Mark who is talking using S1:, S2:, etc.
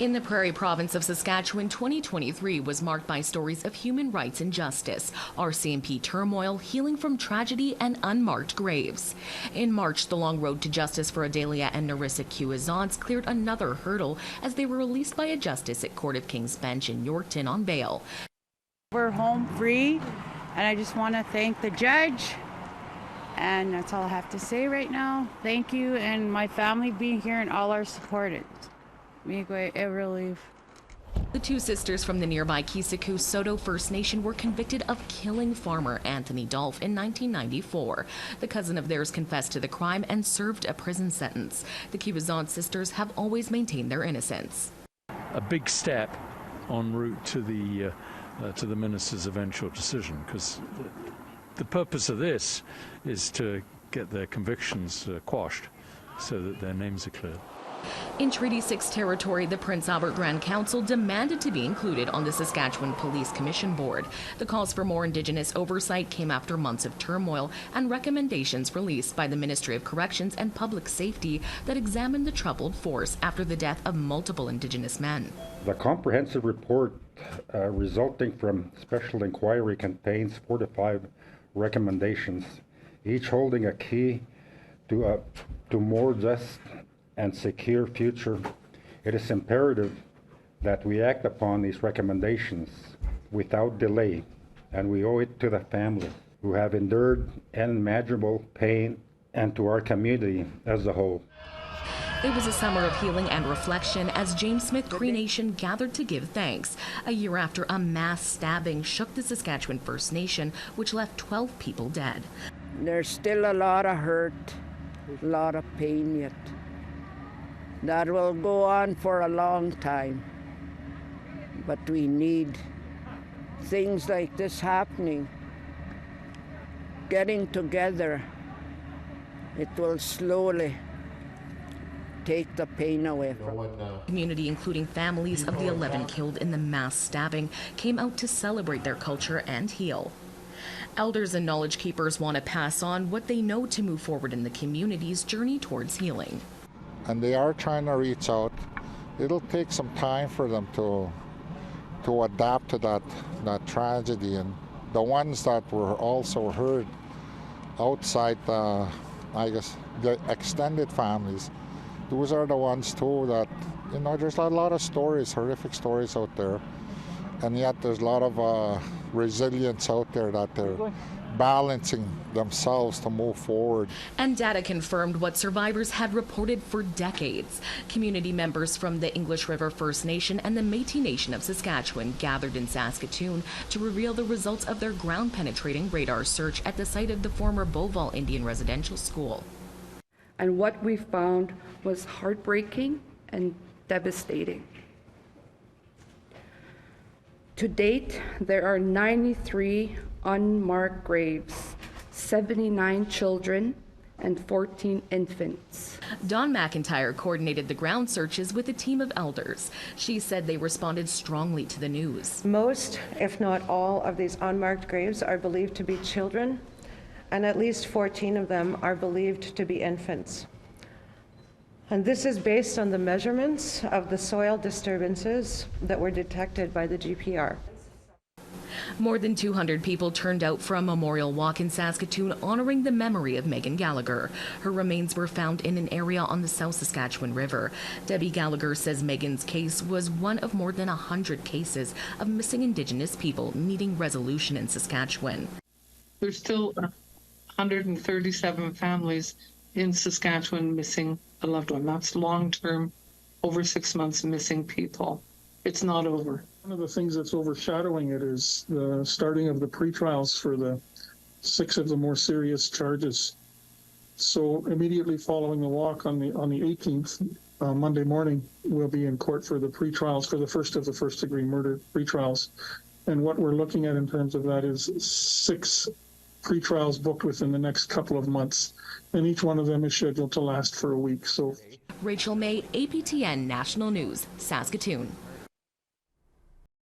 S1: In the Prairie Province of Saskatchewan, 2023 was marked by stories of human rights and justice, RCMP turmoil, healing from tragedy, and unmarked graves. In March, the long road to justice for Adalia and Narissa Cuisance cleared another hurdle as they were released by a justice at Court of King's Bench in Yorkton on bail.
S2: We're home free, and I just want to thank the judge. And that's all I have to say right now. Thank you, and my family being here and all our support. A relief.
S1: The two sisters from the nearby Kisaku Soto First Nation were convicted of killing farmer Anthony Dolph in 1994. The cousin of theirs confessed to the crime and served a prison sentence. The Cuisance sisters have always maintained their innocence.
S3: A big step en route to the minister's eventual decision, because the purpose of this is to get their convictions quashed so that their names are cleared.
S1: In Treaty 6 territory, the Prince Albert Grand Council demanded to be included on the Saskatchewan Police Commission Board. The calls for more Indigenous oversight came after months of turmoil and recommendations released by the Ministry of Corrections and Public Safety that examined the troubled force after the death of multiple Indigenous men.
S4: The comprehensive report resulting from special inquiry contains 4 to 5 recommendations, each holding a key to more just and secure future. It is imperative that we act upon these recommendations without delay, and we owe it to the families who have endured unimaginable pain and to our community as a whole.
S1: It was a summer of healing and reflection as James Smith Cree Nation gathered to give thanks, a year after a mass stabbing shook the Saskatchewan First Nation, which left 12 people dead.
S5: There's still a lot of hurt, a lot of pain yet. That will go on for a long time. But we need things like this happening, getting together. It will slowly take the pain away.
S1: Community, including families of the 11 killed in the mass stabbing, came out to celebrate their culture and heal. Elders and knowledge keepers want to pass on what they know to move forward in the community's journey towards healing.
S6: And they are trying to reach out. It'll take some time for them to adapt to that tragedy. And the ones that were also heard outside the extended families, those are the ones too that, there's a lot of stories, horrific stories out there. And yet there's a lot of resilience out there that they're balancing themselves to move forward.
S1: And data confirmed what survivors had reported for decades. Community members from the English River First Nation and the Métis Nation of Saskatchewan gathered in Saskatoon to reveal the results of their ground-penetrating radar search at the site of the former Beauval Indian Residential School.
S7: And what we found was heartbreaking and devastating. To date, there are 93 unmarked graves, 79 children, and 14 infants.
S1: Dawn McIntyre coordinated the ground searches with a team of elders. She said they responded strongly to the news.
S8: Most, if not all, of these unmarked graves are believed to be children, and at least 14 of them are believed to be infants. And this is based on the measurements of the soil disturbances that were detected by the GPR.
S1: More than 200 people turned out for a memorial walk in Saskatoon honoring the memory of Megan Gallagher. Her remains were found in an area on the South Saskatchewan River. Debbie Gallagher says Megan's case was one of more than 100 cases of missing Indigenous people needing resolution in Saskatchewan.
S9: There's still 137 families in Saskatchewan missing a loved one. That's long-term, over 6 months missing people. It's not over.
S10: One of the things that's overshadowing it is the starting of the pre-trials for the 6 of the more serious charges. So immediately following the walk on the 18th, Monday morning, we'll be in court for the pre-trials for the first of the first-degree murder pre-trials. And what we're looking at in terms of that is 6 pre-trials booked within the next couple of months. And each one of them is scheduled to last for a week. So,
S1: Rachel May, APTN National News, Saskatoon.